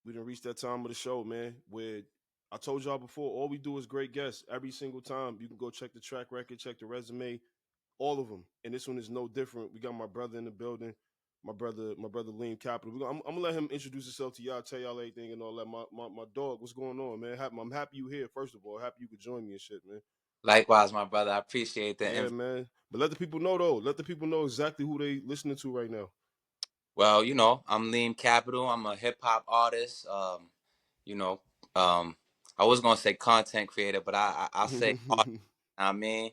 We done reached that time of the show, man, where I told y'all before, all we do is great guests every single time. You can go check the track record, check the resume, all of them. And this one is no different. We got my brother in the building, my brother Liym Capital. I'm gonna let him introduce himself to y'all, tell y'all everything and all that. My dog, what's going on, man? I'm happy you here. First of all, happy you could join me and shit, man. Likewise, my brother. I appreciate the Yeah, info. man. But let the people know though. Let the people know exactly who they listening to right now. Well, I'm Liym Capital. I'm a hip hop artist. You know, um, I was gonna say content creator, but I'll say artist. I mean,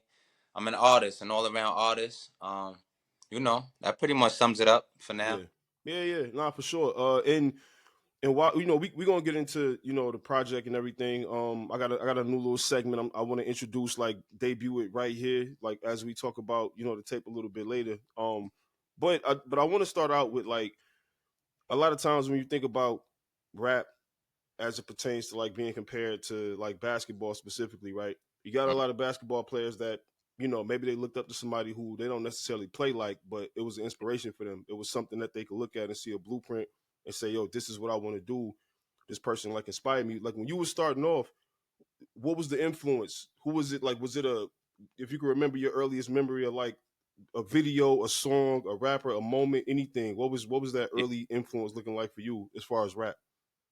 I'm an artist, an all around artist. That pretty much sums it up for now. Yeah. Yeah, nah, for sure. And while we gonna get into the project and everything. I got a new little segment. I want to introduce, like, debut it right here, like as we talk about the tape a little bit later. But I want to start out with, like, a lot of times when you think about rap as it pertains to, like, being compared to, like, basketball specifically, right? You got a Mm. lot of basketball players that maybe they looked up to somebody who they don't necessarily play like, but it was an inspiration for them. It was something that they could look at and see a blueprint and say, "Yo, this is what I want to do." This person, like, inspired me. Like, when you were starting off, what was the influence? Who was it? Like, was it a if you can remember your earliest memory of, like, a video, a song, a rapper, a moment, anything? What was that early influence looking like for you as far as rap?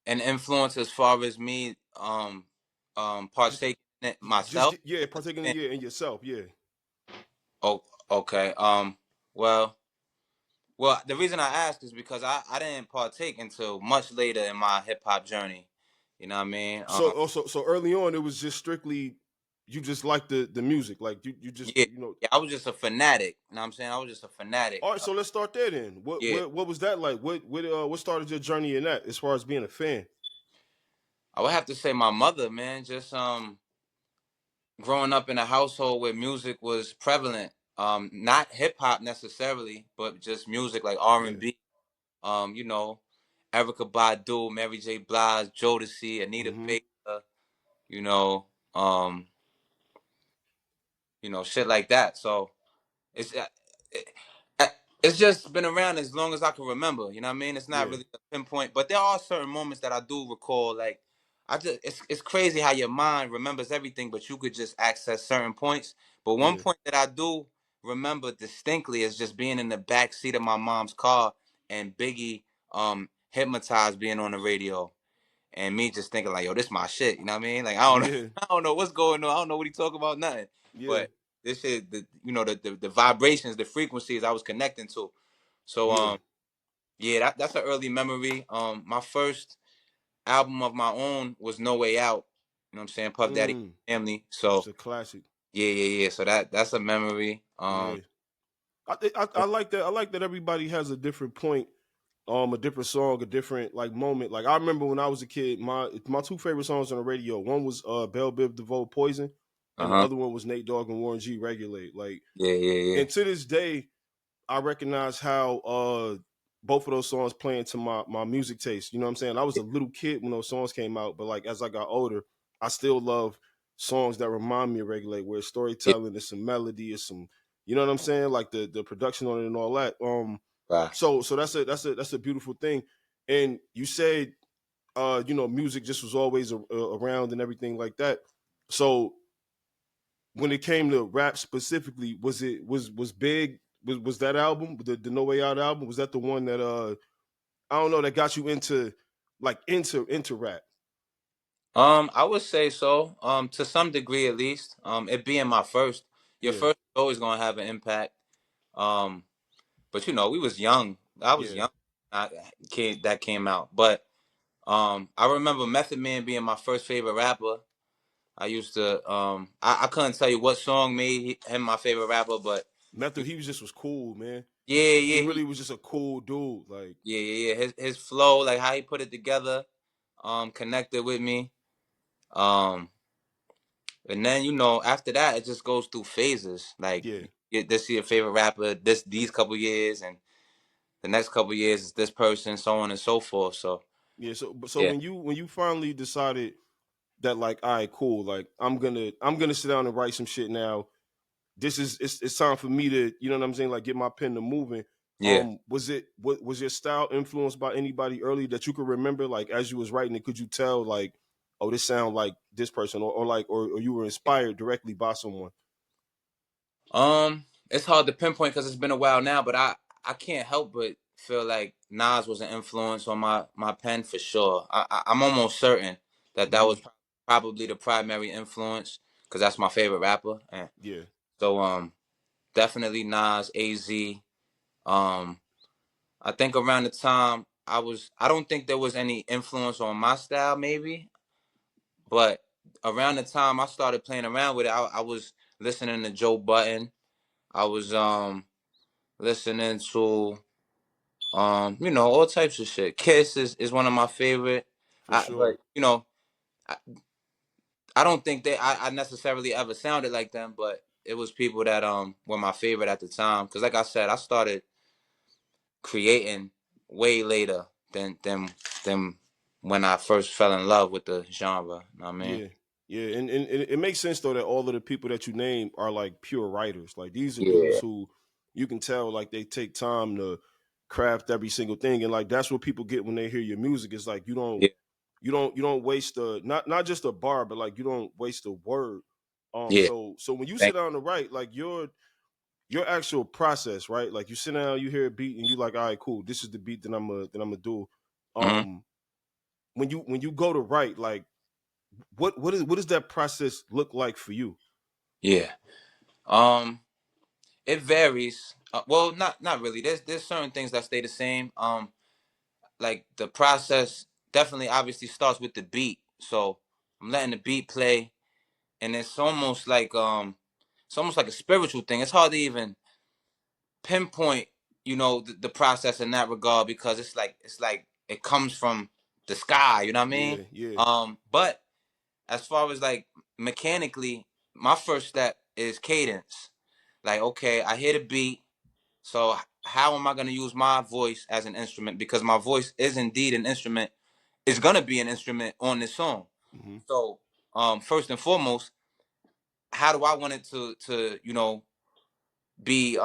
An influence as far as me Just partaking in it myself. yeah, partaking in, yeah, in yourself, yeah. Oh, okay. Well, Well, the reason I ask is because I didn't partake until much later in my hip hop journey. You know what I mean? So early on, it was just strictly you just like the music, like you just Yeah, yeah, I was just a fanatic. You know what I'm saying? I was just a fanatic. All right, so let's start there then. What Yeah, what what was that like? What started your journey in that as far as being a fan? I would have to say my mother, man, just growing up in a household where music was prevalent. Not hip hop necessarily, but just music like Yeah. R&B. You know, Erica Badu, Mary J. Blige, Jodeci, Anita Mm-hmm. Baker. You know, um, shit like that. So It's it, it's just been around as long as I can remember. You know what I mean? It's not Yeah. really a pinpoint, but there are certain moments that I do recall. Like it's crazy how your mind remembers everything, but you could just access certain points. But one Yeah. point that I do remember distinctly is just being in the back seat of my mom's car and Biggie hypnotized being on the radio and me just thinking like, yo, this my shit. You know what I mean? Like I don't know, Yeah. I don't know what's going on. I don't know what he talking about, nothing. Yeah. But this shit, the vibrations, the frequencies I was connecting to. So Yeah. yeah, that's an early memory. My first album of my own was No Way Out. You know what I'm saying? Puff Daddy Mm. Family. It's So a classic. yeah. So that's a memory. Yeah. I like that. I like that everybody has a different point, a different song, a different, like, moment. Like, I remember when I was a kid, my two favorite songs on the radio. One was Bell Biv DeVoe Poison, and the Uh-huh. other one was Nate Dogg and Warren G Regulate. Like, Yeah. and to this day, I recognize how both of those songs play into my music taste. You know what I'm saying? I was a little kid when those songs came out, but, like, as I got older, I still love songs that remind me of Regulate, where it's Yeah. storytelling, it's some melody, it's some, you know what I'm saying, like the production on it and all that. Wow. So that's a beautiful thing. And you said, music just was always around and everything like that. So when it came to rap specifically, was Big, was that album, the No Way Out album, was that the one that I don't know, that got you into, like, into rap? I would say so. To some degree at least. It being my first, your Yeah, first is always gonna have an impact. Um, but we was young. I was yeah. young. That came out, but I remember Method Man being my first favorite rapper. I used to I couldn't tell you what song made him my favorite rapper, but Method, he was cool, man. yeah, He really was just a cool dude. Like, yeah. His flow, like how he put it together, connected with me. Um, and then after that, it just goes through phases. Like yeah, this your favorite rapper, these couple years, and the next couple years is this person, so on and so forth. So yeah. So yeah. when you finally decided that, like, all right, cool, like, I'm gonna sit down and write some shit now. This is it's time for me to, you know what I'm saying, like, get my pen to moving. Yeah. Was your style influenced by anybody early that you could remember? Like as you was writing it, could you tell like, oh, this sound like this person, or like, or you were inspired directly by someone? It's hard to pinpoint because it's been a while now, but I can't help but feel like Nas was an influence on my pen for sure. I'm almost certain that that Hmm. was probably the primary influence because that's my favorite rapper. And Yeah, so definitely Nas, AZ. Um, I think around the time I don't think there was any influence on my style, maybe, but around the time I started playing around with it, I was listening to Joe Button. I was listening to all types of shit. Kiss is one of my favorite. for sure. But I, I don't think I necessarily ever sounded like them, but it was people that were my favorite at the time. Cause like I said, I started creating way later than when I first fell in love with the genre. You know what I mean? Yeah, yeah, and it makes sense though that all of the people that you name are like pure writers. Like these are dudes Yeah, who you can tell like they take time to craft every single thing, and like that's what people get when they hear your music. It's like yeah, you don't waste a not just a bar, but like you don't waste a word. yeah. So when you sit Thank down to write, like your actual process, right? Like you sit down, you hear a beat, and you like, all right, cool. This is the beat that I'm gonna do. you. Hmm. Um, when you go to write, like what does that process look like for you? Yeah. Um, it varies. Well, not really. There's certain things that stay the same. Like the process definitely obviously starts with the beat. So I'm letting the beat play, and it's almost like a spiritual thing. It's hard to even pinpoint, the process in that regard because it's like it comes from the sky. You know what I mean? Yeah, yeah. But as far as like mechanically, my first step is cadence. Like, okay, I hear the beat. So how am I going to use my voice as an instrument? Because my voice is indeed an instrument. It's going to be an instrument on this song. Hmm. So first and foremost, how do I want it to be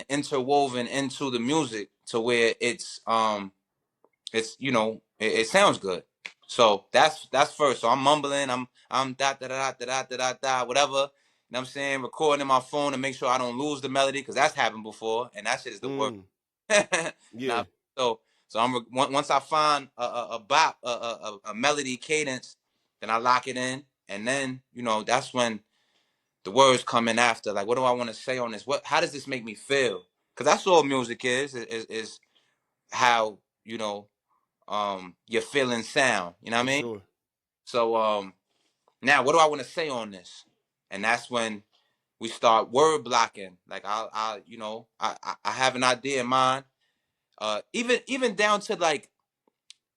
interwoven into the music to where it sounds good. So that's first. So I'm mumbling, I'm da da da da da da da da whatever. You know what I'm saying? Recording in my phone to make sure I don't lose the melody because that's happened before, and that shit is the worst. Mm, Now, yeah. so once I find a bop, a melody cadence, then I lock it in, and then that's when the words come in after. Like, what do I want to say on this? How does this make me feel? Because that's all music is how your feelings sound. You know what For I mean? sure. So now what do I want to say on this? And that's when we start word blocking. Like I have an idea in mind. Even down to like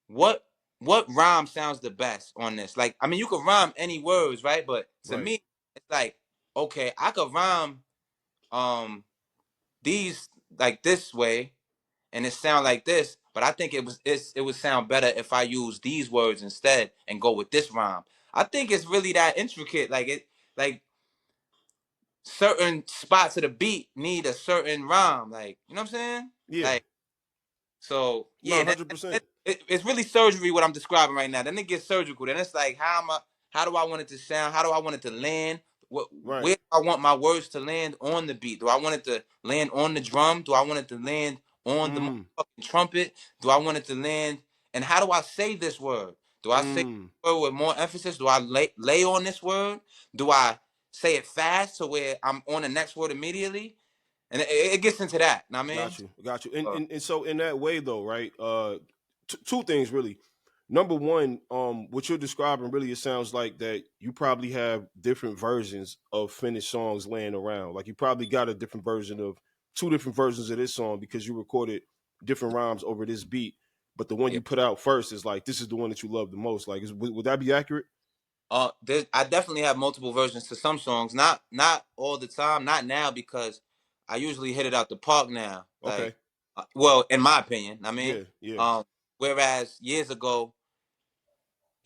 what what rhyme sounds the best on this. Like I mean, you could rhyme any words, right? But to Right. me, it's like okay, I could rhyme um these like this way and it sound like this, but I think it would sound better if I use these words instead and go with this rhyme. I think it's really that intricate. Like certain spots of the beat need a certain rhyme. Like you know what I'm saying? Yeah. Like so No, yeah, hundred percent. it's really surgery what I'm describing right now. Then it gets surgical. Then it's like how do I want it to sound? How do I want it to land? Right. Where do I want my words to land on the beat? Do I want it to land on the drum? Do I want it to land on the Mm, motherfucking trumpet? Do I want it to land? And how do I say this word? Do I say mm. the word with more emphasis? Do I lay on this word? Do I say it fast to where I'm on the next word immediately? And it gets into that. Know what I mean? Got you. Got you. And, Uh, and and so in that way though, right? Two things really. Number one, what you're describing really it sounds like that you probably have different versions of finished songs laying around. Like you probably got a different version of two different versions of this song because you recorded different rhymes over this beat. But the one yeah. you put out first is like this is the one that you love the most. Like, would that be accurate? I definitely have multiple versions to some songs. Not all the time. Not now because I usually hit it out the park now. Like, Okay. well, in my opinion, I mean, Yeah. Yeah. um, whereas years ago,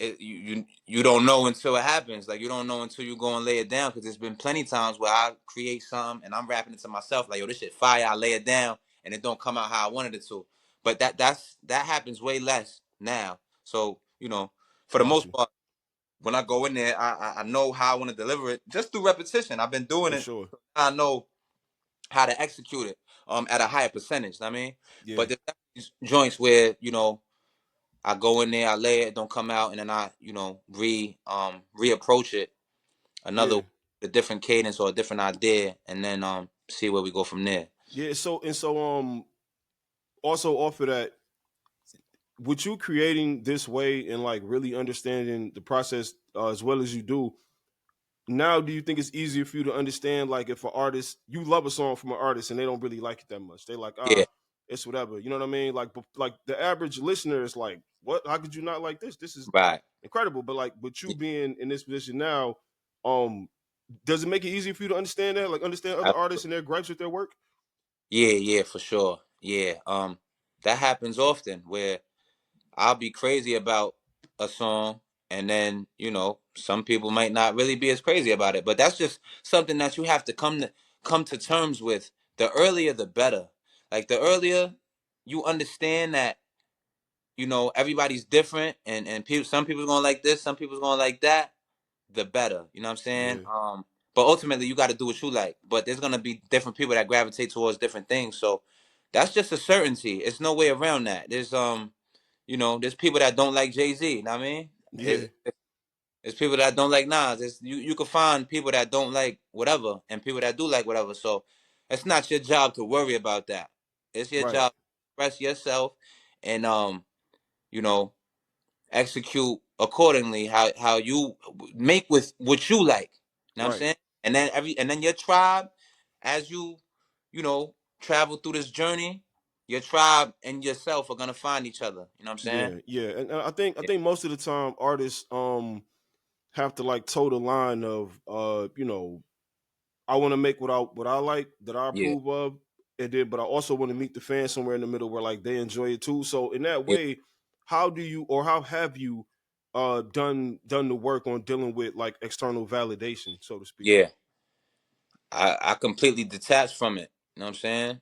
you don't know until it happens. Like, you don't know until you go and lay it down. Because there's been plenty times where I create something and I'm rapping it to myself. Like, yo, this shit fire. I lay it down, and it don't come out how I wanted it to. But that happens way less now. So for the Got most you. part, when I go in there, I know how I want to deliver it just through repetition. I've been doing For it. sure. I know how to execute it at a higher percentage. I mean, Yeah. but there's joints where I go in there, I lay it, don't come out, and then I reapproach it another Yeah. a different cadence or a different idea, and then see where we go from there. Yeah. So also off of that, with you creating this way and like really understanding the process as well as you do, now do you think it's easier for you to understand, like, if an artist, you love a song from an artist and they don't really like it that much, they like, Yeah, it's whatever, you know what I mean? Like the average listener is like, what, how could you not like this is right. incredible. But like, with you Yeah, being in this position now, um does it make it easier for you to understand that, like, understand other artists and their gripes with their work? yeah, for sure. Yeah, that happens often where I'll be crazy about a song, and then some people might not really be as crazy about it. But that's just something that you have to come to terms with. The earlier, the better. Like the earlier you understand that everybody's different, and some people's gonna like this, some people's gonna like that, the better. You know what I'm saying? Yeah. But ultimately, you got to do what you like. But there's gonna be different people that gravitate towards different things. So that's just a certainty. It's no way around that. There's people that don't like Jay-Z. You know what I mean? Yeah. It's people that don't like Nas. You can find people that don't like whatever, and people that do like whatever. So it's not your job to worry about that. It's your Right. job to express yourself, and you know, execute accordingly how you make with what you like. You know what I'm Right. saying? And then your tribe, as you know travel through this journey, your tribe and yourself are gonna find each other. You know what I'm saying? Yeah. Yeah. And I Yeah. think most of the time artists have to like toe the line of I want to make what I like, that I Yeah. approve of, and then but I also want to meet the fans somewhere in the middle where like they enjoy it too. So in that Yeah. way, how do you, or how have you done the work on dealing with like external validation, so to speak? Yeah. I completely detached from it. You know what I'm saying?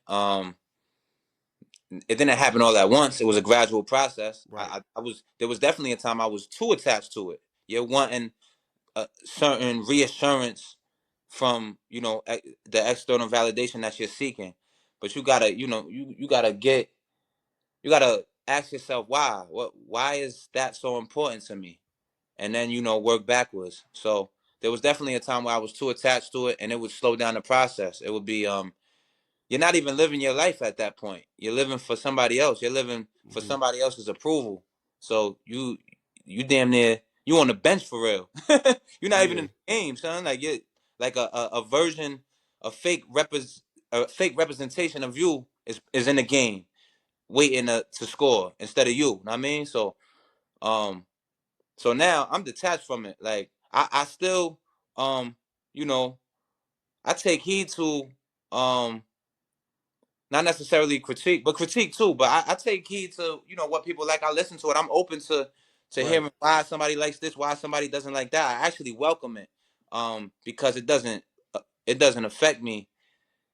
It didn't happen all at once. It was a gradual process. Right. I was there was definitely a time I was too attached to it. You're wanting a certain reassurance from the external validation that you're seeking, but you gotta ask yourself why is that so important to me, and then work backwards. So there was definitely a time where I was too attached to it, and it would slow down the process. It would be you're not even living your life at that point. You're living for somebody else. You're living for Hmm. somebody else's approval. So you damn near you on the bench for real. You're not even in Yeah. the game, son. Like you like a version, a fake representation of you is in the game, waiting to score instead of you. Know what I mean? Um so now I'm detached from it. Like I still you know I take heed to um not necessarily critique, but critique too. But I take heed to what people like. I listen to it. I'm open to Right. hearing why somebody likes this, why somebody doesn't like that. I actually welcome it, because it doesn't affect me.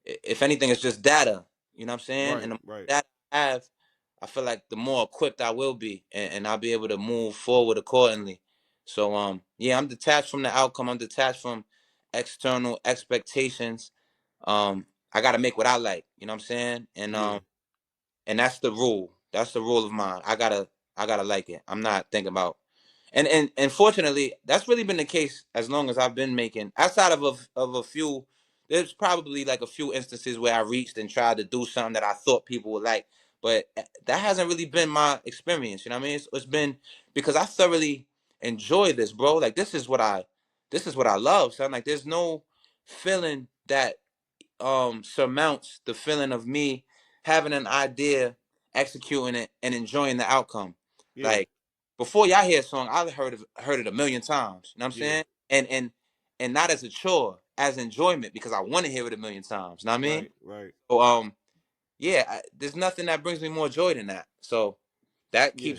If anything, it's just data. You know what I'm saying? Right. And the more Right. data I have, I feel like the more equipped I will be, and I'll be able to move forward accordingly. So yeah, I'm detached from the outcome. I'm detached from external expectations. I got to make what I like. You know what I'm saying? Yeah. And that's the rule. That's the rule of mine. I gotta like it. I'm not thinking about and fortunately, that's really been the case as long as I've been making. Outside of a few, there's probably like a few instances where I reached and tried to do something that I thought people would like, but that hasn't really been my experience. You know what I mean? It's been because I thoroughly enjoy this, bro. Like this is what I love, son. Like there's no feeling that surmounts the feeling of me having an idea, executing it, and enjoying the outcome. Yeah. Like before y'all hear a song, I've heard it a million times. You know what I'm Yeah. saying? And not as a chore, as enjoyment because I want to hear it a million times. You know what I mean? Right. Right. So yeah, there's nothing that brings me more joy than that. So Yeah.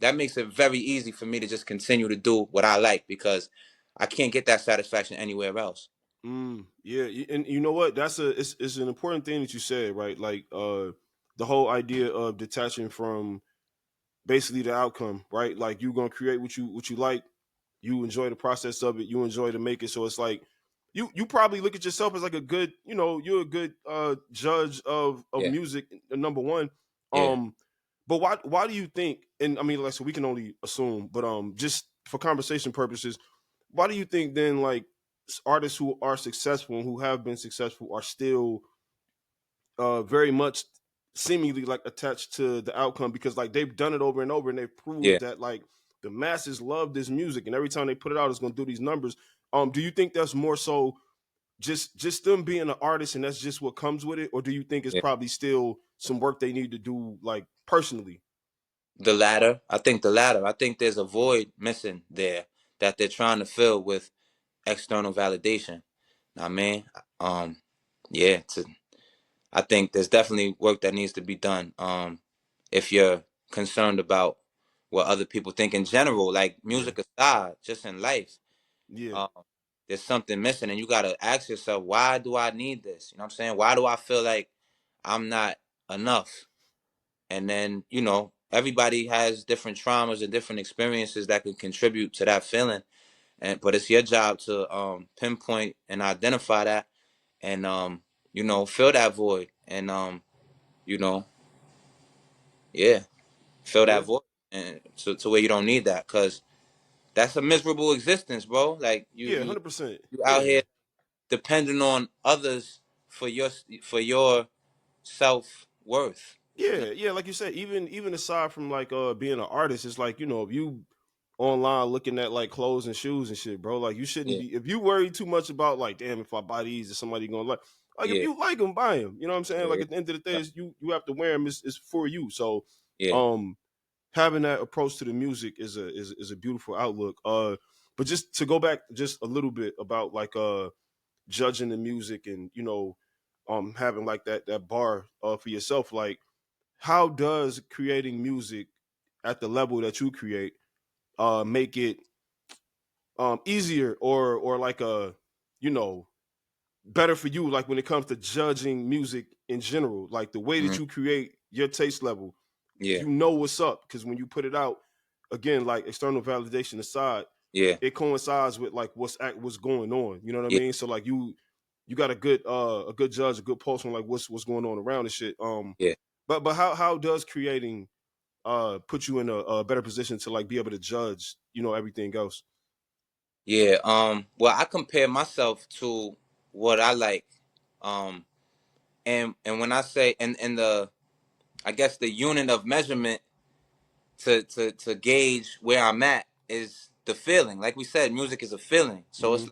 that makes it very easy for me to just continue to do what I like because I can't get that satisfaction anywhere else. Yeah, and you know what? It's an important thing that you said, right? Like the whole idea of detaching from basically the outcome, right? Like you gonna create what you like, you enjoy the process of it, you enjoy to make it. So it's like you probably look at yourself as like a good, you're a good judge of Yeah, music, number one. yeah, Um, but why do you think? And I mean, like, so we can only assume, but just for conversation purposes, why do you think then like artists who are successful and who have been successful are still very much seemingly like attached to the outcome, because like they've done it over and over and they've yeah. proved that like the masses love this music and every time they put it out it's going to do these numbers. Do you think that's more so just them being an artist and that's just what comes with it, or do you think it's Yeah. probably still some work they need to do like personally? The latter. I think the latter. I think there's a void missing there that they're trying to fill with external validation. I mean, um, yeah. I think there's definitely work that needs to be done. If you're concerned about what other people think in general, like Yeah, music aside, just in life, yeah, um, there's something missing, and you gotta ask yourself, why do I need this? You know what I'm saying? Why do I feel like I'm not enough? And then, everybody has different traumas and different experiences that can contribute to that feeling. But it's your job to pinpoint and identify that, and fill that void, and you know yeah, fill yeah, that void, and to where you don't need that, because that's a miserable existence, bro. Like you yeah, you 100%. you out Yeah, here depending on others for your self-worth. You know? yeah, yeah, like you said, even aside from like being an artist, it's like, if you online looking at like clothes and shoes and shit, bro, like you shouldn't Yeah, be, if you worry too much about like, damn, if I buy these is somebody gonna like if yeah, you like them, buy them, you know what I'm saying? Like yeah, at the end of the day, yeah, you have to wear them, it's for you. So yeah, um having that approach to the music is a beautiful outlook. But just to go back just a little bit about like judging the music and having like that bar for yourself, like how does creating music at the level that you create make it easier or like a you know better for you, like when it comes to judging music in general, like the way that mhm, you create your taste level, yeah, you know what's up, because when you put it out, again, like external validation aside, yeah, it coincides with like what's going on, you know what I yeah, mean? So like you got a good judge, a good pulse on like what's going on around and shit. yeah, But how does creating put you in a better position to like be able to judge, everything else? yeah. Well, I compare myself to what I like, um, and when I say, and the I guess the unit of measurement to gauge where I'm at is the feeling. Like we said, music is a feeling. So Mm-hmm. it's,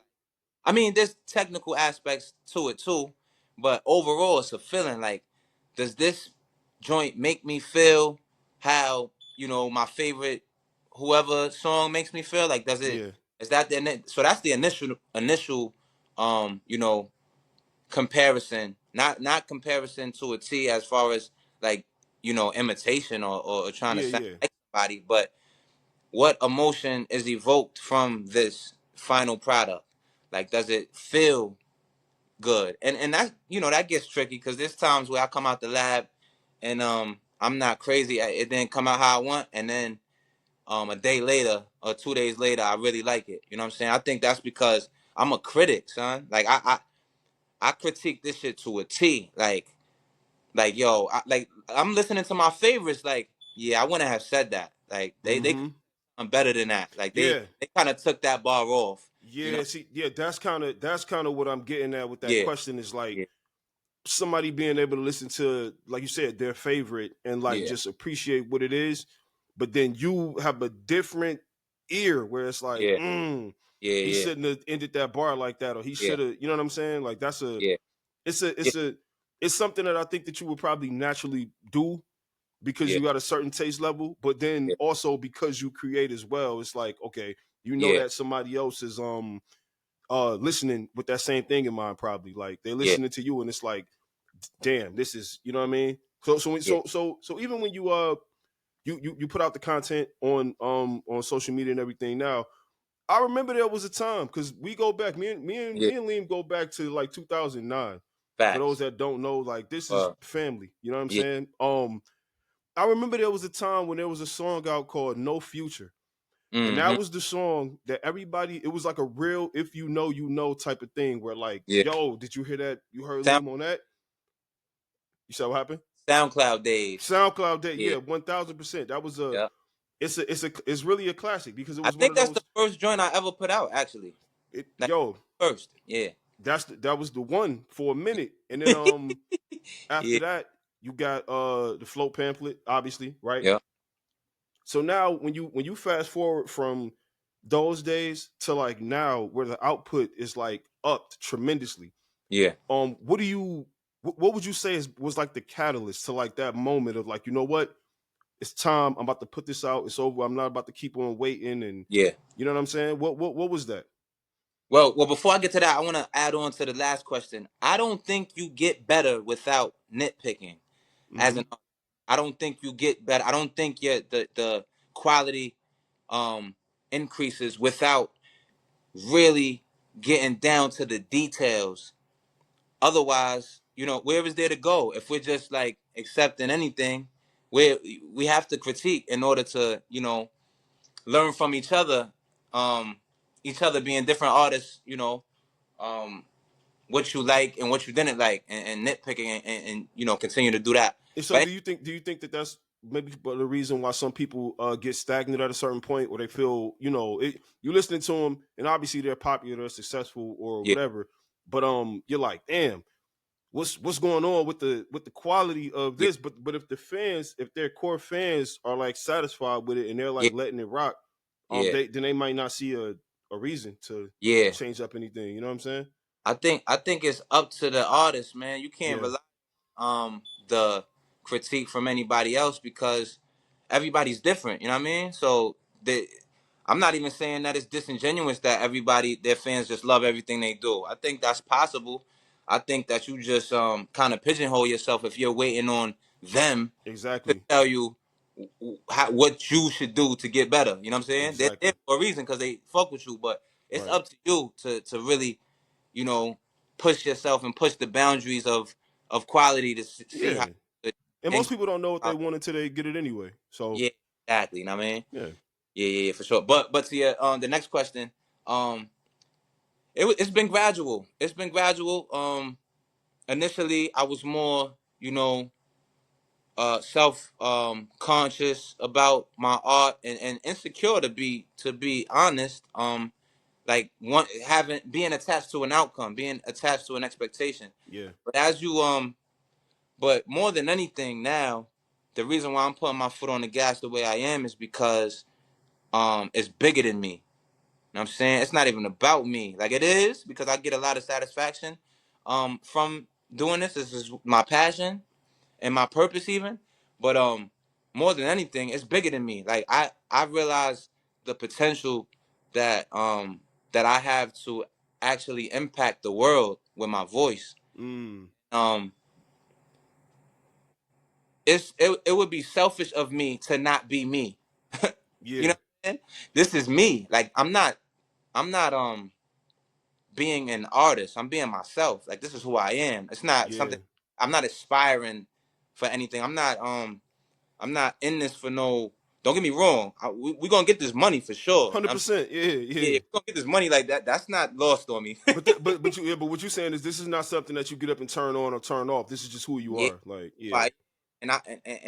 I mean, there's technical aspects to it too, but overall, it's a feeling. Like, does this joint make me feel how my favorite whoever song makes me feel? Like, does it? Yeah, Is that so? That's the initial um you know comparison, not comparison to a T as far as like imitation or trying to yeah, sound yeah, like somebody, but what emotion is evoked from this final product? Like, does it feel good? And that that gets tricky, because there's times where I come out the lab and I'm not crazy. It didn't come out how I want, and then a day later or 2 days later I really like it. You know what I'm saying? I think that's because I'm a critic, son. Like I critique this shit to a T. Like yo, I'm listening to my favorites. Like, yeah, I wouldn't have said that. Like they could mm-hmm, have done better than that. Like they yeah. they kind of took that bar off. You know? Yeah, see, yeah, that's kind of what I'm getting at with that Yeah, question, is like yeah, somebody being able to listen to, like you said, their favorite and like yeah, just appreciate what it is, but then you have a different ear where it's like, yeah, yeah, he yeah, shouldn't have ended that bar like that, or he yeah, should have, you know what I'm saying? Like yeah, it's a, yeah, it's a, it's something that I think that you would probably naturally do because yeah, you got a certain taste level, but then yeah, also because you create as well, it's like, okay, yeah, that somebody else is listening with that same thing in mind, probably like they're yeah, listening to you and it's like, damn, this is, you know what I mean? yeah, So even when you put out the content on social media and everything now, I remember there was a time because we go back. Yeah, Me and Liam go back to like 2009. For those facts. that don't know, like this is family. You know what I'm Yeah, saying? I remember there was a time when there was a song out called "No Future," and that mm-hmm. was the song that everybody. It was like a real "if you know" type of thing. Where like, Yeah. yo, did you hear that? You heard Sound Liam on that? You saw what happened? SoundCloud days. SoundCloud Day, Yeah, yeah, 1000%. That was a. yeah. It's really a classic because it I was one think of that's the those. first joint I ever put out. Actually, like Yo, first. Yeah. that was the one for a minute, and then after Yeah. that you got the float pamphlet, obviously, right? Yeah. So now when you fast forward from those days to like now, where the output is like upped tremendously, Yeah. what do you what would you say was like the catalyst to like that moment of like, you know what, it's time, I'm about to put this out, it's over, I'm not about to keep on waiting, and Yeah. you know what I'm saying? What was that? Well. Before I get to that, I want to add on to the last question. I don't think you get better without nitpicking. As Mm-hmm. an, I don't think you get better. I don't think yet the quality um increases without really getting down to the details. Otherwise, where is there to go if we're just like accepting anything? We have to critique in order to learn from each other. Each other being different artists, um, what you like and what you didn't like, and nitpicking and continue to do that. And so, But do you think that that's maybe the reason why some people get stagnant at a certain point, or they feel, you know, you listening to them, and obviously they're popular, they're successful, or yeah, whatever, but you're like, damn, what's going on with the quality of yeah, this? But if the fans, if their core fans are like satisfied with it and they're yeah, like letting it rock, yeah, they might not see a reason to yeah. change up anything. You know what I'm saying? I think it's up to the artist, man. You can't Yeah, rely the critique from anybody else because everybody's different. You know what I mean? So I'm not even saying that it's disingenuous that their fans just love everything they do. I think that's possible. I think that you just kind of pigeonhole yourself if you're waiting on them to exactly, tell you what you should do to get better. You know what I'm saying? They're there exactly, for a reason because they fuck with you, but it's right. up to you to really, you know, push yourself and push the boundaries of quality to see how Yeah, good and and most people don't know what they uh, want until they get it anyway. So yeah, exactly. You know what I mean? yeah. Yeah, for sure. But to your the next question, um, it's been gradual. It's been gradual. Initially I was more, self conscious about my art and insecure to be honest. Like one having being attached to an outcome, being attached to an expectation. Yeah. But more than anything now, the reason why I'm putting my foot on the gas the way I am is because it's bigger than me. You know what I'm saying? It's not even about me. Like it is because I get a lot of satisfaction from doing this. This is my passion and my purpose even. But more than anything, it's bigger than me. Like I realize the potential that that I have to actually impact the world with my voice. Mm. Um it would be selfish of me to not be me. You know Yeah. what I'm saying? This is me. Like I'm not being an artist. I'm being myself. Like this is who I am. It's not Yeah. something I'm not aspiring for anything. I'm not in this for no. Don't get me wrong. We gonna get this money for sure. You know what I'm 100%. Yeah. saying? Yeah. Yeah, we gonna get this money like that. That's not lost on me. But you, yeah, but what you're saying is this is not something that you get up and turn on or turn off. This is just who you Yeah, are. Like, yeah. right. And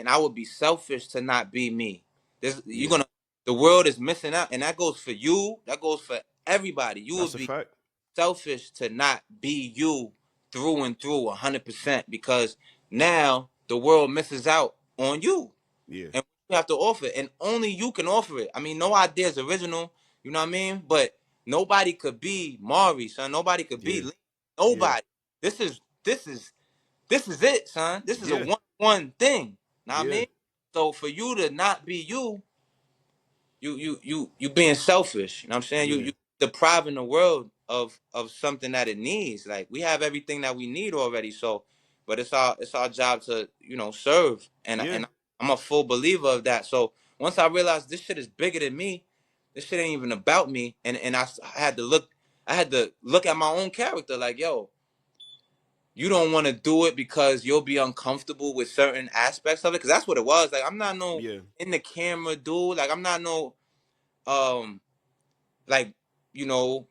I would be selfish to not be me. This you're Yeah. gonna. The world is missing out, and that goes for you. That goes for everybody. You That's would a be fact. selfish to not be you through and through 100% because now the world misses out on you Yeah. and you have to offer it, and only you can offer it. I mean, no idea is original, you know what I mean? But nobody could be Mari, son. Nobody could be Yeah. Lee. Yeah. Nobody. This is it, son. This is a Yeah. one thing. Know what I Yeah. mean? So for you to not be you, you being selfish. You know what I'm saying? You Yeah. you depriving the world of something that it needs. Like we have everything that we need already. So, but it's our job to serve. And Yeah. I'm a full believer of that. So once I realized this shit is bigger than me, this shit ain't even about me. And I had to look at my own character. Like, yo, you don't want to do it because you'll be uncomfortable with certain aspects of it. Cause that's what it was. Like, I'm not no Yeah. in the camera dude. Like, I'm not no um like, you know,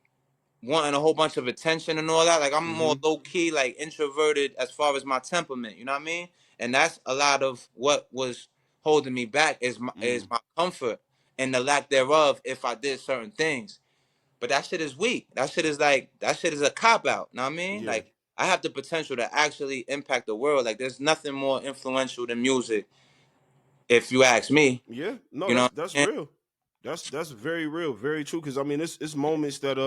wanting a whole bunch of attention and all that. Like, I'm more Mm-hmm. low key, like introverted as far as my temperament. You know what I mean? And that's a lot of what was holding me back is Mm. my comfort and the lack thereof if I did certain things. But that shit is weak. That shit is like that shit is a cop out. You know what I mean? Yeah. Like, I have the potential to actually impact the world. Like, there's nothing more influential than music, if you ask me. Yeah. No, You know what that's I mean? real. That's very real, very true. Because I mean, it's moments that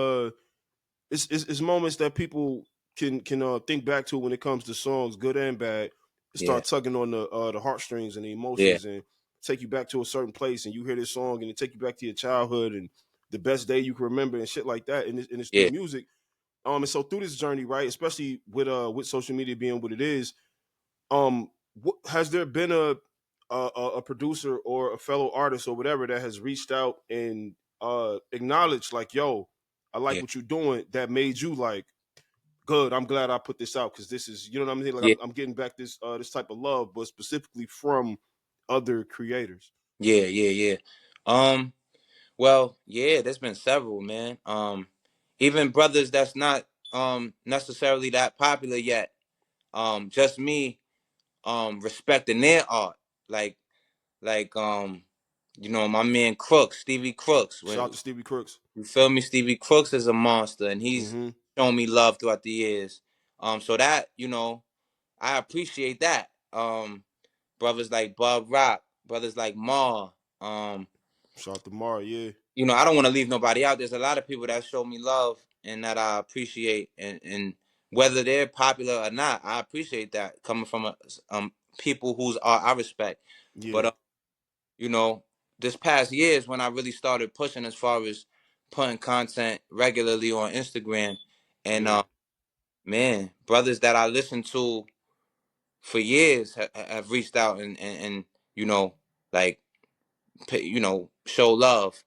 it's moments that people can think back to when it comes to songs, good and bad. It Yeah, start tugging on the heartstrings and the yeah, emotions and take you back to a certain place, and you hear this song and it take you back to your childhood and the best day you can remember and shit like that. And it's through yeah, music. And so through this journey, right, especially with social media being what it is, has there been a producer or a fellow artist or whatever that has reached out and acknowledged like, yo, I like yeah, what you're doing, that made you like, good, I'm glad I put this out because this is, you know what I mean, like yeah, I'm getting back this type of love, but specifically from other creators. yeah, yeah, yeah. Um, well, yeah, there's been several, man. Even brothers that's not necessarily that popular yet. Just me respecting their art. Like like you know, my man Crooks, Stevie Crooks. Shout out When to Stevie Crooks. you feel me, Stevie Crooks is a monster, and he's Mm-hmm. shown me love throughout the years. So that, you know, I appreciate that. Brothers like Bob Rock, brothers like Ma. Um, Shout out to Mara, yeah. you know, I don't want to leave nobody out. There's a lot of people that show me love and that I appreciate, and whether they're popular or not, I appreciate that coming from people whose art I respect. But Yeah. you know, this past year is when I really started pushing as far as putting content regularly on Instagram, and Yeah. man, brothers that I listened to for years have reached out and you know, like, you know, show love.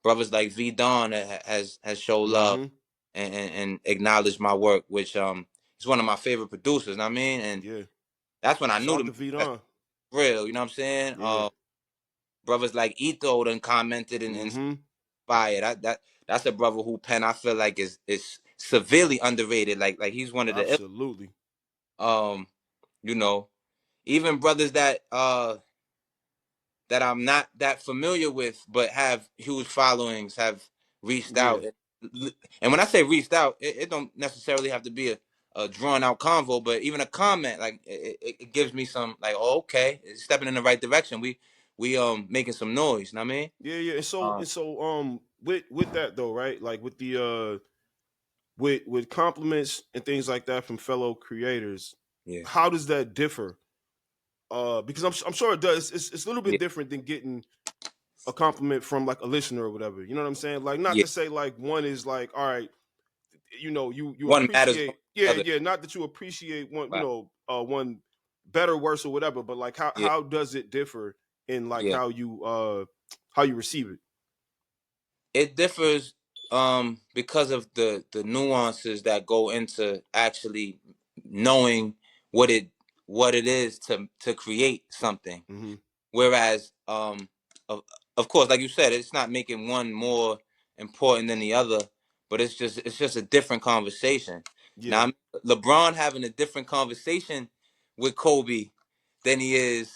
Brothers like V Don has showed love Mm-hmm. and acknowledged my work, which is one of my favorite producers. I mean, and Yeah. that's when I Shout knew out to the that's Vidon. real. You know what I'm saying? Yeah. Brothers like Ito done commented and Mm-hmm. inspired. That's a brother who pen I feel like is severely underrated. Like he's one of the Absolutely. um you know, even brothers that I'm not that familiar with, but have huge followings, have reached Yeah. out. And when I say reached out, it don't necessarily have to be a drawn out convo, but even a comment, like it gives me some like, oh, okay, it's stepping in the right direction. We making some noise. Know what I mean? Yeah, yeah. And so Um, and so with that though, right? Like with the with compliments and things like that from fellow creators, yeah, how does that differ? Because I'm sure it does. It's a little bit yeah, different than getting a compliment from like a listener or whatever. You know what I'm saying? Like not yeah. to say like one is like, all right, you know, you One matters more appreciate, than yeah, the other. yeah, not that you appreciate one, you Right. know, one better, worse, or whatever, but like Yeah, how does it differ in like yeah. how you receive it? It differs because of the nuances that go into actually knowing what it what it is to create something. Mm-hmm. Whereas of, of course, like you said, it's not making one more important than the other, but it's just a different conversation. Yeah, Now, LeBron having a different conversation with Kobe than he is,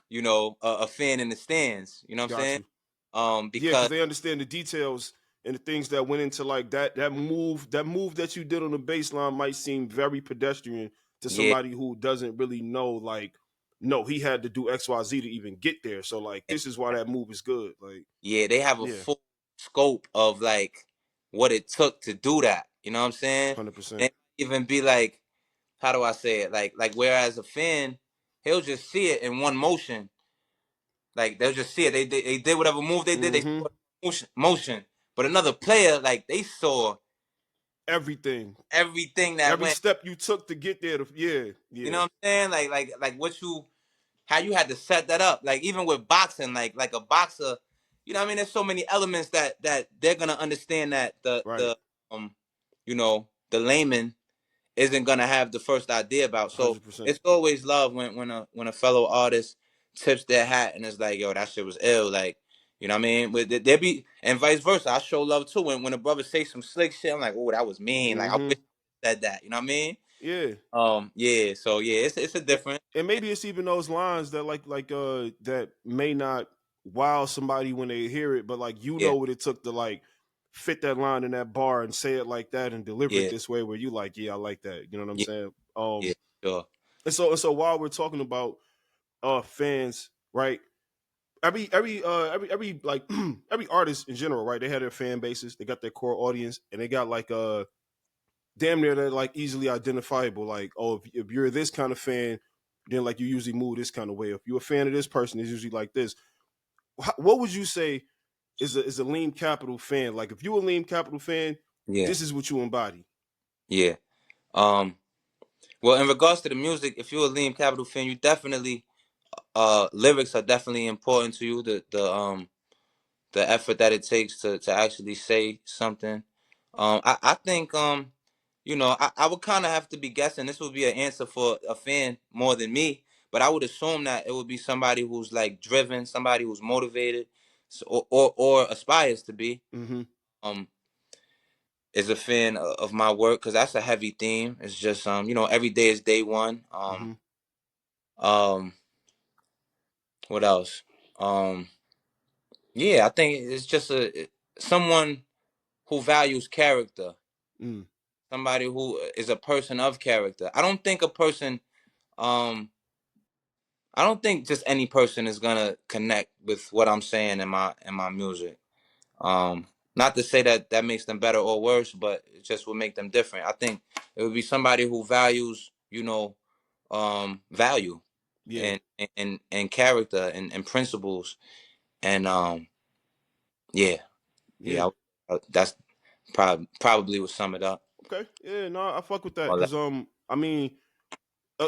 you know, a fan in the stands. You know what I'm got saying? you. Yeah, because Because they understand the details and the things that went into like that move that you did on the baseline might seem very pedestrian to yeah, somebody who doesn't really know like, no, he had to do XYZ to even get there. So like this is why that move is good. Like, yeah, they have a yeah, full scope of like what it took to do that. You know what I'm saying? 100%. And even be like, how do I say it? Like whereas a fan, he'll just see it in one motion. Like they'll just see it. They did whatever move they did. They Mm-hmm. saw motion. But another player, like they saw Everything. everything that Every went. step you took to get there. Yeah, You yeah. know what I'm saying? Like what you how you had to set that up. Like even with boxing, like a boxer, you know what I mean, there's so many elements that they're gonna understand that Right. the the layman isn't gonna have the first idea about. So 100%. it's always love when a fellow artist tips their hat and it's like, yo, that shit was ill. Like, you know what I mean? But there be and vice versa. I show love too. When a brother say some slick shit, I'm like, oh, that was mean. Like I Mm-hmm. wish I said that. You know what I mean? Yeah. Yeah. So yeah, it's a And, different. and maybe it's even those lines that that may not wow somebody when they hear it, but like you Yeah. know what it took to like fit that line in that bar and say it like that and deliver it Yeah. this way where you like, yeah, I like that. You know what I'm Yeah. saying? Yeah. Sure. And so while we're talking about fans, right? Every like every artist in general, right? They have their fan bases, they got their core audience, and they got like damn near they're like easily identifiable. Like, oh, if you're this kind of fan, then like you usually move this kind of way. If you're a fan of this person, it's usually like this. What would you say is a Liym Capital fan? Like, if you're a Liym Capital fan, Yeah. this is what you embody. Yeah. Um. Well, in regards to the music, if you're a Liam Capital fan, you definitely lyrics are definitely important to you. The effort that it takes to actually say something. I think I would kind of have to be guessing. This would be an answer for a fan more than me, but I would assume that it would be somebody who's like driven, somebody who's motivated, so, or aspires to be. Mm-hmm. Um, is a fan of my work because that's a heavy theme. It's just every day is day one. Mm-hmm. Um, what else? Um, yeah, I think it's just a someone who values character, Mm. somebody who is a person of character. Um, I don't think just any person is gonna connect with what I'm saying in my music. Not to say that that makes them better or worse, but it just will make them different. I think it would be somebody who values, value Yeah. and character and principles and yeah, Yeah. yeah. That's probably would sum it up. Okay. Yeah. No, I fuck with that All that. because I mean,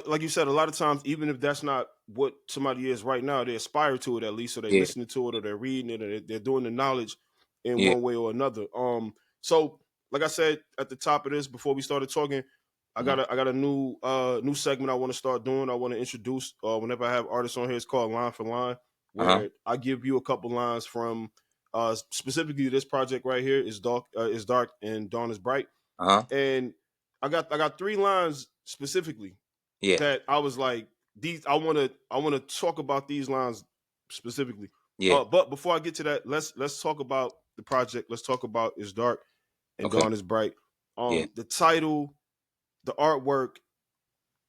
like you said, a lot of times, even if that's not what somebody is right now, they aspire to it at least, so they Yeah, listening to it, or they're reading it, or they're doing the knowledge in yeah, one way or another. So like I said at the top of this, before we started talking, uh I got a new segment I want to start doing. I want to introduce whenever I have artists on here. It's called Line for Line, huh, where I give you a couple lines from specifically this project right here is dark and dawn is bright, uh huh, and I got three lines specifically yeah, that I was like, these I wanna talk about these lines specifically. yeah. But before I get to that, let's talk about the project. Let's talk about It's Dark and Okay, Dawn is Bright. yeah, The title, the artwork,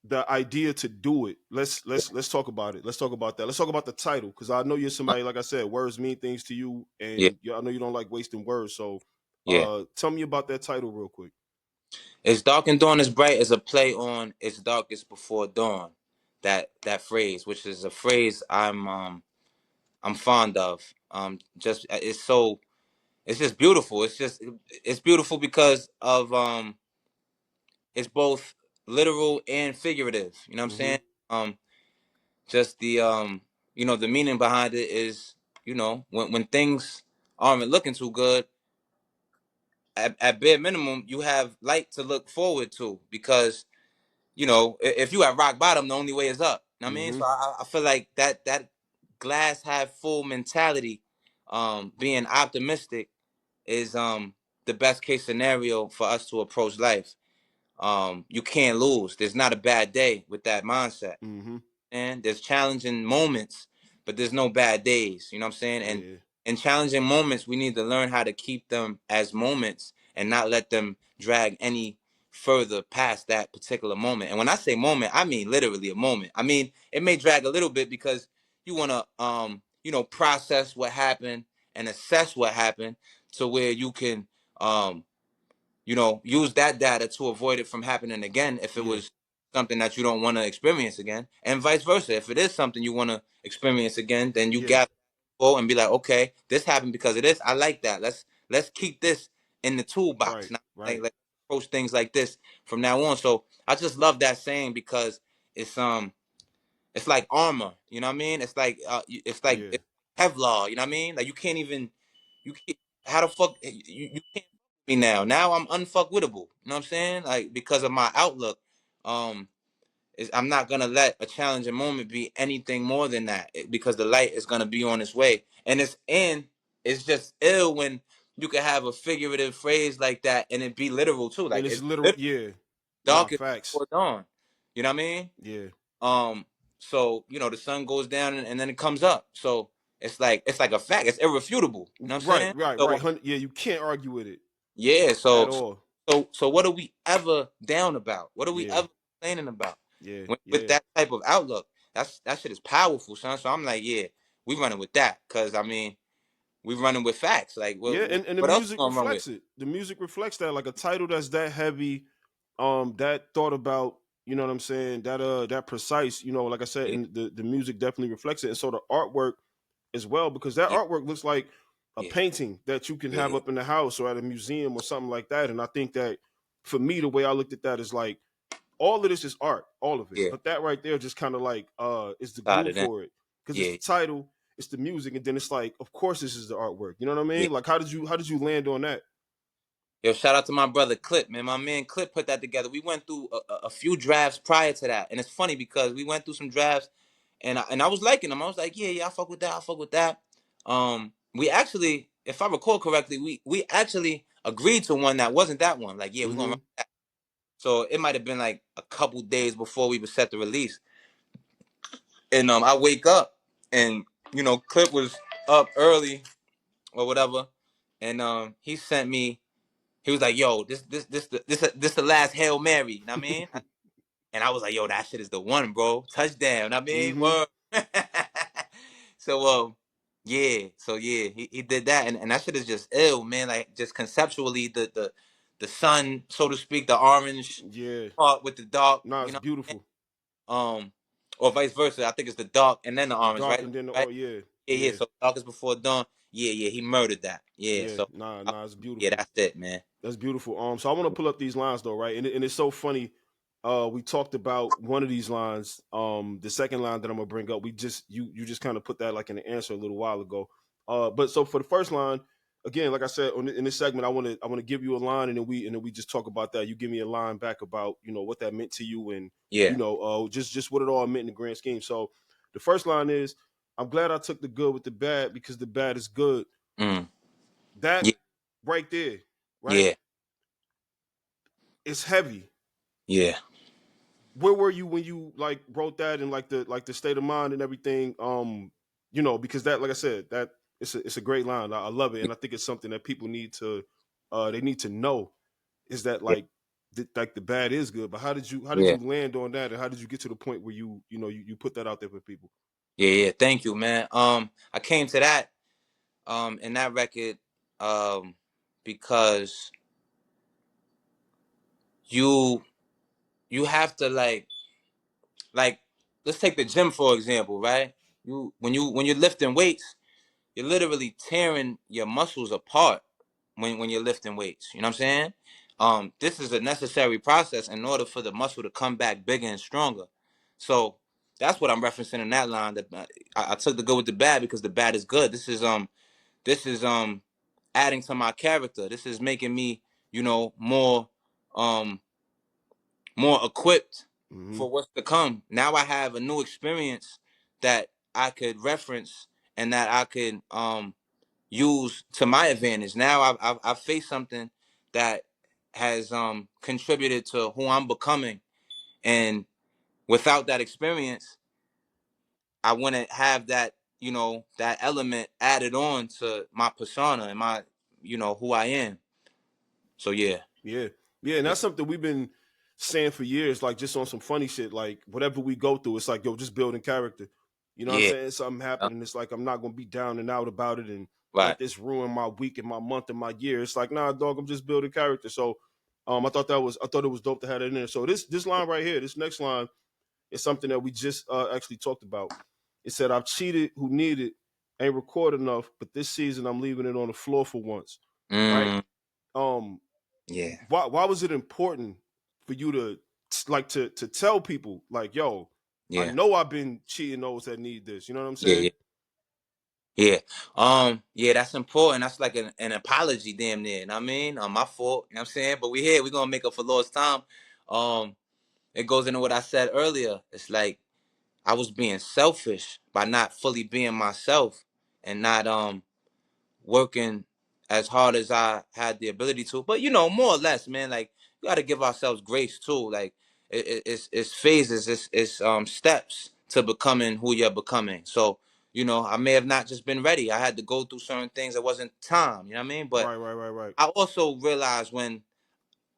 the idea to do it. Let's talk about it. Let's talk about that. Let's talk about the title because I know you're uh, somebody, like I said, words mean things to you, yeah, and I know you don't like wasting words. So, yeah. tell me about that title real quick. It's dark and dawn is bright is a play on it's darkest before dawn. That phrase, which is a phrase I'm fond of. Just it's just beautiful. It's beautiful because of it's both literal and figurative. You know what I'm Mm-hmm. saying? Um, just the meaning behind it is when things aren't looking too good, at bare minimum you have light to look forward to because if you at rock bottom, the only way is up. You know what I mean? Mm-hmm. So I feel like that glass half full mentality, being optimistic is the best case scenario for us to approach life. You can't lose. There's not a bad day with that mindset. Mm-hmm. And there's challenging moments, but there's no bad days. You know what I'm saying? And Yeah. in challenging moments, we need to learn how to keep them as moments and not let them drag any further past that particular moment. And when I say moment, I mean literally a moment. I mean, it may drag a little bit because you want to process what happened and assess what happened to where you can um use that data to avoid it from happening again if it Yeah. was something that you don't want to experience again, and vice versa. If it is something you want to experience again, then you Yeah. gather info and be like, okay, this happened because of this. I like that. Let's keep this in the toolbox. Right. Now, Right. like approach things like this from now on. So I just love that saying because it's it's like armor. You know what I mean? It's like Yeah. Kevlar. You know what I mean? Like you can't even, you can't. How the fuck you can't fuck with me now? Now I'm unfuckwittable. You know what I'm saying? Like because of my outlook. Um, I'm not gonna let a challenging moment be anything more than that because the light is gonna be on its way, and it's just ill when you can have a figurative phrase like that and it be literal too. And Like it's it's literal, literally yeah. Nah, darkest facts. before dawn. You know what I mean? Yeah. Um, so the sun goes down and then it comes up. So it's like a fact. It's irrefutable. You know what I'm Right, saying? right, right. So Yeah, you can't argue with it yeah. at So all. so what are we ever down about? What are we Yeah, ever complaining about? yeah, With yeah. that type of outlook, that shit is powerful, son. So I'm like, yeah, we running with that, cause I mean, we running with facts. Like, what Yeah, what, and the what else music we gonna run with? reflects it. The music reflects that. Like a title that's that heavy, that thought about, you know what I'm saying, that precise, like I said, Yeah, and the music definitely reflects it. And so the artwork as well, because that yeah, artwork looks like a yeah, painting that you can have yeah, up in the house or at a museum or something like that. And I think that for me, the way I looked at that is like all of this is art, all of it. yeah. But that right there just kind of like is the glue Started in. for it. Because it's Yeah, the title, it's the music, and then it's like, of course this is the artwork. You know what I yeah. mean? Like how did you land on that? Yo, shout out to my brother Clip, man. My man Clip put that together. We went through a few drafts prior to that, and it's funny because we went through some drafts, and I was liking them. I was like, yeah, I fuck with that. I fuck with that. We actually, if I recall correctly, we actually agreed to one that wasn't that one. Like, yeah, we're gonna run Mm-hmm. that. So it might have been like a couple days before we were set to release, and I wake up, and Clip was up early or whatever, and he sent me. He was like, "Yo, this the last Hail Mary." You know what I mean? And I was like, "Yo, that shit is the one, bro. Touchdown." You know what I mean, Mm-hmm. word. So yeah, he did that, and that shit is just ill, man. Like just conceptually, the sun, so to speak, the orange Yeah. part with the dark, Nah, it's what beautiful. I mean? Or vice versa. I think it's the dark and then the The orange, dark right? and then the Right? oh yeah. Yeah. Yeah. So dark is before dawn. Yeah. He murdered that. Yeah. Yeah. So Nah, uh, nah, it's yeah, beautiful. that's it, man. That's beautiful. So I want to pull up these lines though, right? And it's so funny. We talked about one of these lines. The second line that I'm gonna bring up, we just you just kind of put that like in the answer a little while ago. But so for the first line, again, like I said in this segment, I want to give you a line, and then we just talk about that. You give me a line back about what that meant to you, and Yeah. just what it all meant in the grand scheme. So the first line is, "I'm glad I took the good with the bad because the bad is good." Mm. That Yeah. right there, right? Yeah. It's heavy. Yeah. Where were you when you like wrote that and like the state of mind and everything? Because that, like I said, that it's a great line. I love it, and I think it's something that people need to they need to know is that Yeah. like the bad is good. But how did Yeah. you land on that, and how did you get to the point where you put that out there for people? Yeah. Thank you, man. I came to that in that record because you you have to like let's take the gym for example, right? When you're lifting weights, you're literally tearing your muscles apart when you're lifting weights. You know what I'm saying? This is a necessary process in order for the muscle to come back bigger and stronger. So that's what I'm referencing in that line. That I took the good with the bad because the bad is good. This is adding to my character. This is making me, more um more equipped Mm-hmm. for what's to come. Now I have a new experience that I could reference and that I could use to my advantage. Now I've faced something that has contributed to who I'm becoming, and without that experience, I wouldn't have that element added on to my persona and my who I am. So yeah, Yeah, yeah, and yeah, that's something we've been saying for years, like just on some funny shit. Like whatever we go through, it's like yo, just building character. You know what I'm yeah, saying? Something happened, and it's like I'm not gonna be down and out about it, and right, let this ruin my week and my month and my year. It's like nah, dog, I'm just building character. So, I thought it was dope to have it in there. So this line right here, this next line is something that we just actually talked about. It said, "I've cheated, who needed, ain't record enough, but this season I'm leaving it on the floor for once." Right? mm, Um, yeah, why was it important for you to to tell people like, yo, I yeah, know I've been cheating those that need this. You know what I'm yeah, saying? yeah. Yeah. Yeah, that's important. That's like an apology, damn near. You know what I mean? My fault. You know what I'm saying? But we here. We're gonna make up for lost time. Um, it goes into what I said earlier. It's like I was being selfish by not fully being myself and not working as hard as I had the ability to. But more or less, man, like you got to give ourselves grace too. Like it's phases, it's steps to becoming who you're becoming. So I may have not just been ready. I had to go through certain things. It wasn't time. You know what I mean? But Right, right, right, right. I also realized when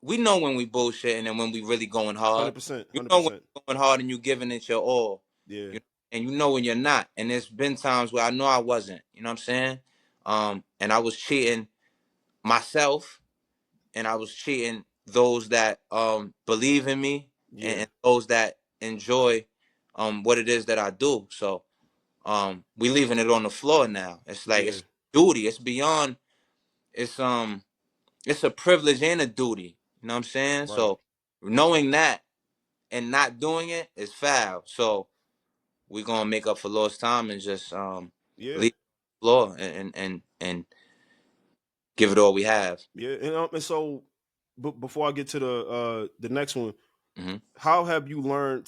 we know when we bullshitting and when we really going hard. 100%, You know when 100%. you're going hard and you giving it your all. Yeah, And you know when you're not. And there's been times where I know I wasn't. You know what I'm saying? And I was cheating myself, and I was cheating those that believe in me, yeah, and those that enjoy what it is that I do. So we leaving it on the floor now. It's like yeah. it's duty. It's beyond. It's a privilege and a duty. You know what I'm saying? Right. So knowing that and not doing it is foul. So we're gonna make up for lost time and just Yeah, leave the floor and give it all we have. yeah. And so, before I get to the next one, Hmm. how have you learned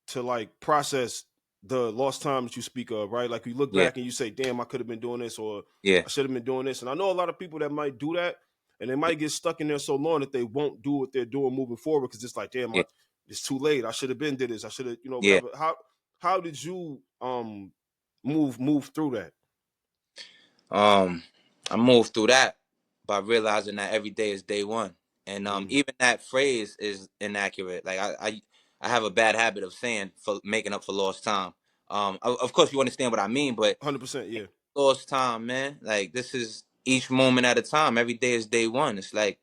to like process the lost time that you speak of, right? Like you look Yeah, back and you say, "Damn, I could have been doing this," or yeah, "I should have been doing this." And I know a lot of people that might do that, and they might get stuck in there so long that they won't do what they're doing moving forward because it's like, "Damn, yeah, it's too late. I should have been did this. I should have, yeah. whatever." How did you move through that? Um, I moved through that by realizing that every day is day one, and Mm, even that phrase is inaccurate. Like I have a bad habit of saying for making up for lost time. Of course you understand what I mean, but 100%. Yeah, lost time, man. Like this is each moment at a time. Every day is day one. It's like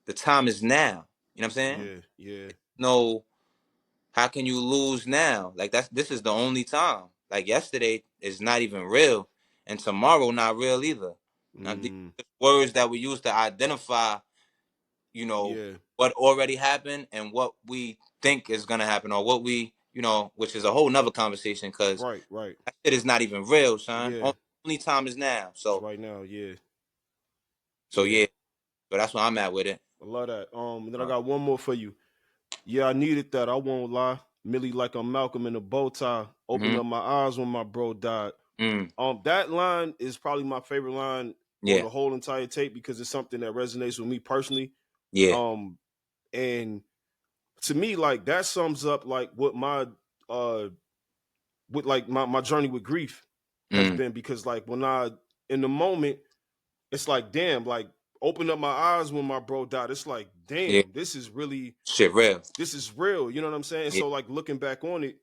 the time is now. You know what I'm saying? yeah, yeah. No, how can you lose now? Like this is the only time. Like yesterday is not even real, and tomorrow not real either. Now these Mm, are words that we use to identify, yeah. what already happened and what we think is gonna happen, or what which is a whole nother conversation because Right, right. that shit is not even real, son. Yeah. Only time is now. It's So right now. Yeah, so yeah. yeah, so that's where I'm at with it. I love that. And then I Uh, got one more for you. Yeah, I needed that. I won't lie. Millie like I'm Malcolm in a bow tie. Opened mm-hmm. up my eyes when my bro died. That line is probably my favorite line on Yeah, the whole entire tape because it's something that resonates with me personally. yeah, Um, and to me, like that sums up like what my uh with like my journey with grief has mm, been because like when I in the moment, it's like damn, like open up my eyes when my bro died. It's like yeah. damn, this is really Shit, real. this is real. You know what I'm saying? Yeah, So like looking back on it,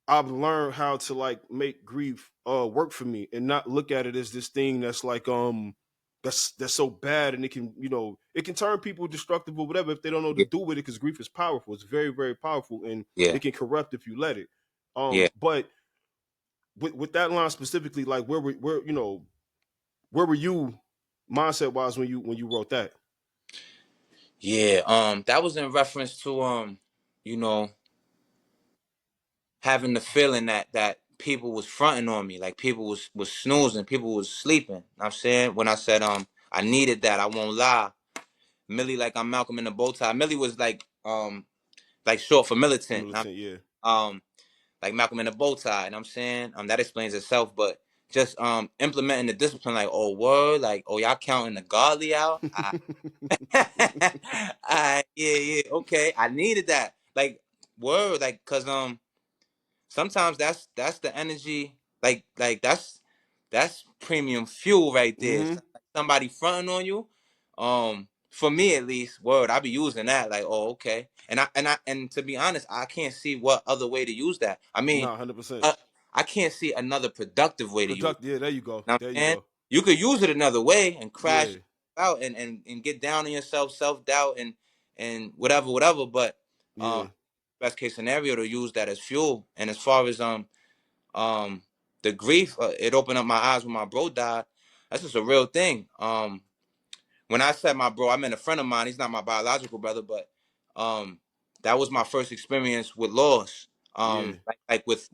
I've learned how to like make grief work for me and not look at it as this thing that's like that's so bad and it can it can turn people destructive or whatever if they don't know to yeah, do with it because grief is powerful. It's very very powerful and yeah, it can corrupt if you let it. yeah. But with that line specifically, like where were you mindset wise when you wrote that? Yeah, that was in reference to you know, having the feeling that people was fronting on me, like people was snoozing, people was sleeping. You know what I'm saying when I said I needed that, I won't lie. Millie, like I'm Malcolm in the bow tie. Millie was like short for militant. Militant, yeah. Um, like Malcolm in the bow tie. You know what I'm saying? That explains itself, but just implementing the discipline, like oh word, like oh y'all counting the godly out. Yeah, yeah, okay. I needed that. Like word, like cause sometimes that's the energy, like that's premium fuel right there. hmm Somebody fronting on you. For me at least, word, I be using that, like, oh, okay. And to be honest, I can't see what other way to use that. I mean, Nah, 100%. uh, I can't see another productive way to use it. Product, yeah, there you go. Know what There I'm you saying? go. You could use it another way and crash Yeah, out and get down on yourself, self doubt and whatever. But yeah, best case scenario to use that as fuel. And as far as um the grief, it opened up my eyes when my bro died. That's just a real thing. When I said my bro, I meant a friend of mine. He's not my biological brother, but um that was my first experience with loss. yeah, Like with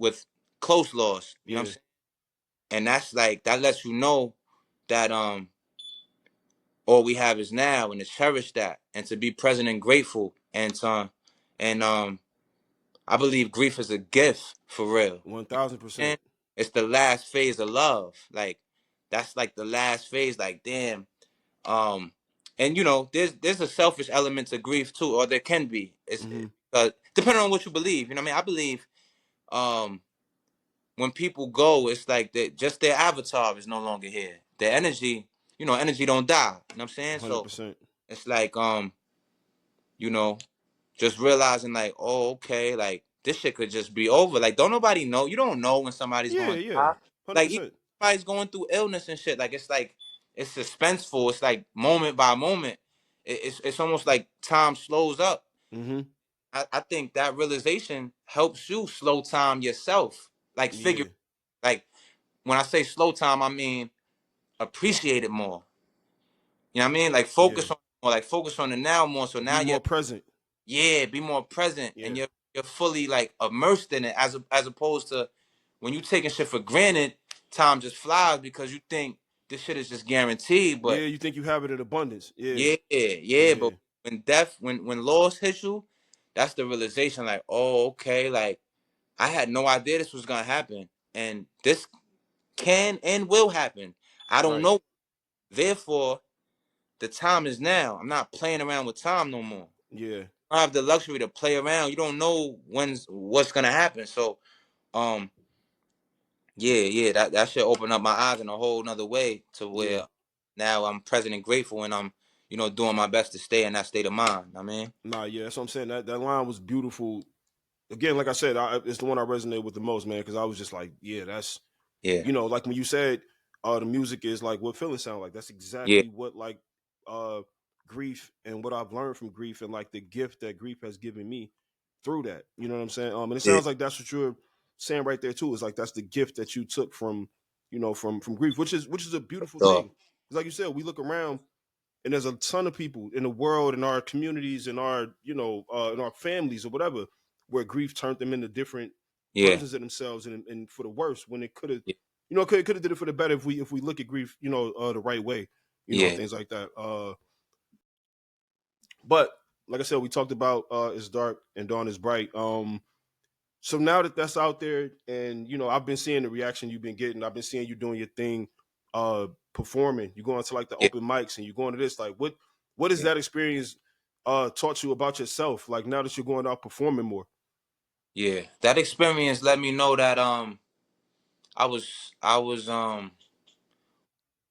close loss. You know what I'm yeah. saying? And that's like, that lets you know that all we have is now, and to cherish that, and to be present and grateful, and I believe grief is a gift for real. 1000%. And it's the last phase of love. Like, that's like the last phase. Like, damn. Um, and there's a selfish element to grief too, or there can be. It's Hmm. depending on what you believe. You know what I mean? I believe um when people go, it's like that just their avatar is no longer here. Their energy, energy don't die. You know what I'm saying? So 100%. it's like you know, just realizing like, oh, okay, like this shit could just be over. Like, don't nobody know. You don't know when somebody's Yeah, going to yeah. die. Like, even 100%. if somebody's going through illness and shit. Like it's suspenseful. It's like moment by moment. It's almost like time slows up. Hmm. I think that realization helps you slow time yourself. Like, figure, Yeah, like, when I say slow time, I mean appreciate it more. You know what I mean? Like, yeah. focus on more. Like, focus on the now more. So now Be you're, more present. yeah, be more present, and Yeah, you're fully like immersed in it, as opposed to when you taking shit for granted. Time just flies because you think this shit is just guaranteed. yeah. But You think you have it in abundance. Yeah, yeah, yeah, yeah, but when loss hits you, that's the realization. Like, oh, okay, like I had no idea this was gonna happen, and this can and will happen. I don't right. know. Therefore, the time is now. I'm not playing around with time no more. Yeah, I have the luxury to play around. You don't know what's gonna happen. So, um, yeah, yeah, that should open up my eyes in a whole nother way to yeah. where now I'm present and grateful, and I'm doing my best to stay in that state of mind. I mean, Nah, yeah. That's what I'm saying. That line was beautiful. Again, like I said, it's the one I resonate with the most, man, because I was just like, yeah, that's yeah, like when you said the music is like what feelings sound like. That's yeah, exactly what like uh grief and what I've learned from grief and like the gift that grief has given me through that. You know what I'm saying? And it yeah. sounds like that's what you're saying right there too. It's like that's the gift that you took from from grief, which is a beautiful So thing. Because like you said, we look around and there's a ton of people in the world, in our communities, in our in our families or whatever, where grief turned them into different yeah, versions of themselves, and for the worse, when it could have, yeah, could have did it for the better if we look at grief, the right way, and yeah, things like that. But like I said, we talked about it's dark and dawn is bright. So now that that's out there, and I've been seeing the reaction you've been getting. I've been seeing you doing your thing, performing. You going to like the yeah, open mics, and you going to this. Like, what has yeah, that experience taught you about yourself? Like now that you're going out performing more. yeah. That experience let me know that I was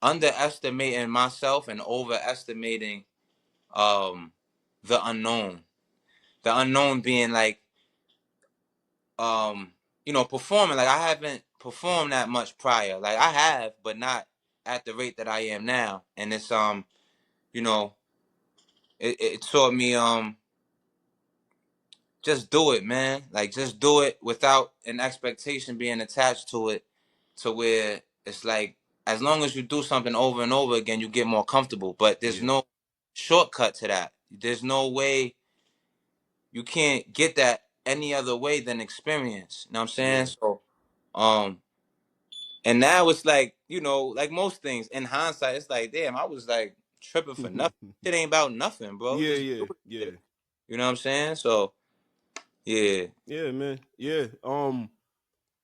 underestimating myself and overestimating um the unknown. The unknown being like performing. Like, I haven't performed that much prior. Like, I have, but not at the rate that I am now. And it's you know it taught me just do it, man. Like, just do it without an expectation being attached to it, to where it's like, as long as you do something over and over again, you get more comfortable. But there's Yeah, no shortcut to that. There's no way. You can't get that any other way than experience. You know what I'm saying? yeah. So, um, and now it's like, like most things in hindsight, it's like, damn, I was like tripping for nothing. It ain't about nothing, bro. Yeah, Just do yeah, it. yeah. You know what I'm saying? So, yeah, Yeah, man. Yeah.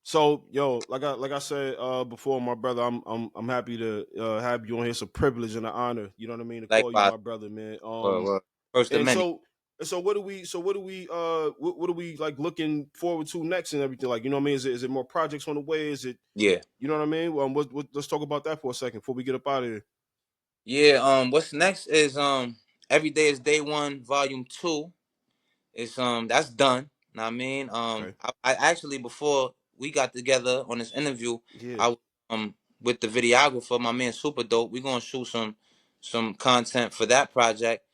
So, yo, like I said before, my brother, I'm happy to have you on here. It's a privilege and an honor. You know what I mean, to call you likewise. my brother, man. Well, first of And many. so what are we like looking forward to next and everything? Like, you know what I mean? Is it more projects on the way? Is it, Yeah, you know what I mean? Let's talk about that for a second before we get up out of here. yeah. What's next is Every Day is Day One, Volume 2. It's that's done. Know what I mean, Okay. I actually, before we got together on this interview, Yeah. I was with the videographer, my man Super Dope. We gonna shoot some content for that project.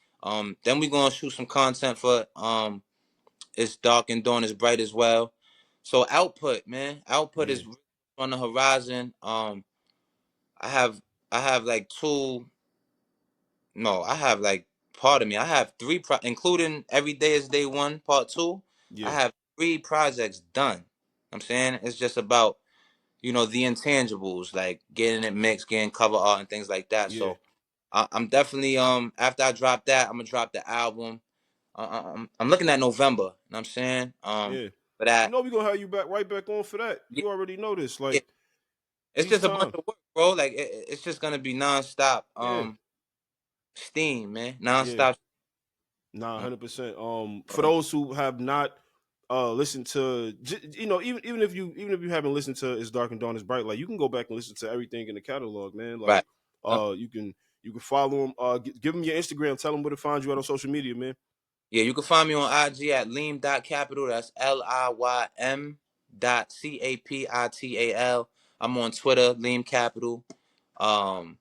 Then we gonna shoot some content for It's Dark and Dawn is Bright as well. So output, man, output Yeah. is on the horizon. I have I have like two. No, I have like, pardon me. I have including Every Day is Day One, Part 2. I Yeah. have 3 projects done. I'm saying it's just about the intangibles, like getting it mixed, getting cover art and things like that. Yeah, So I'm definitely after I drop that, I'm gonna drop the album. I'm looking at November. You know what I'm saying? yeah. For You that, know we gonna have you back right back on for that. yeah, You already know this. yeah. Like It's each just a bunch time. of work, bro. Like it's just gonna be nonstop. Yeah, Steam, man, yeah. nonstop. Nah, Uh, 100%. For uh, those who have not listened to, even if you haven't listened to "It's Dark and Dawn is Bright," like you can go back and listen to everything in the catalog, man. right. Like, Uh, you can follow them. Give them your Instagram. Tell them where to find you at on social media, man. yeah, you can find me on IG at Liym.capital. That's Liym.capital. I'm on Twitter, Liym Capital. Um,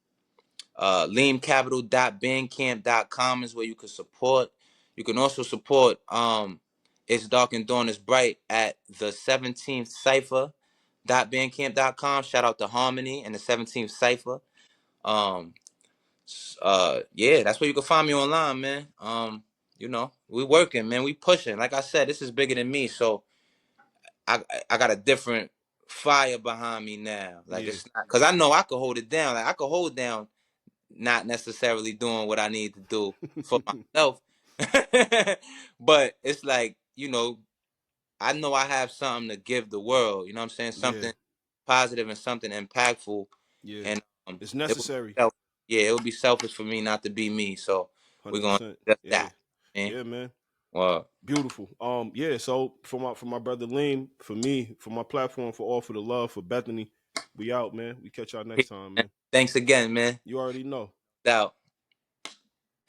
LiymCapital.bandcamp.com is where you can support. You can also support It's Dark and Dawn is Bright at the 17th Cipher.bandcamp.com. Shout out to Harmony and the 17th Cipher. Um, yeah, that's where you can find me online, man. We working, man. We pushing. Like I said, this is bigger than me, so I I got a different fire behind me now. Like Yeah, it's not because I know I could hold it down. Like I could hold down not necessarily doing what I need to do for myself. But it's like, I know I have something to give the world, you know what I'm saying? yeah, Something positive and something impactful. yeah. And It's it would be necessary. it would be selfish for me not to be me. So we're hundred gonna percent. do just Yeah, that. Man. yeah, man. Well, Beautiful. Yeah. So for my brother Liam, for me, for my platform, for all for the love, for Bethany, we out, man. We catch y'all next time, man. thanks again, man. You already know. Out.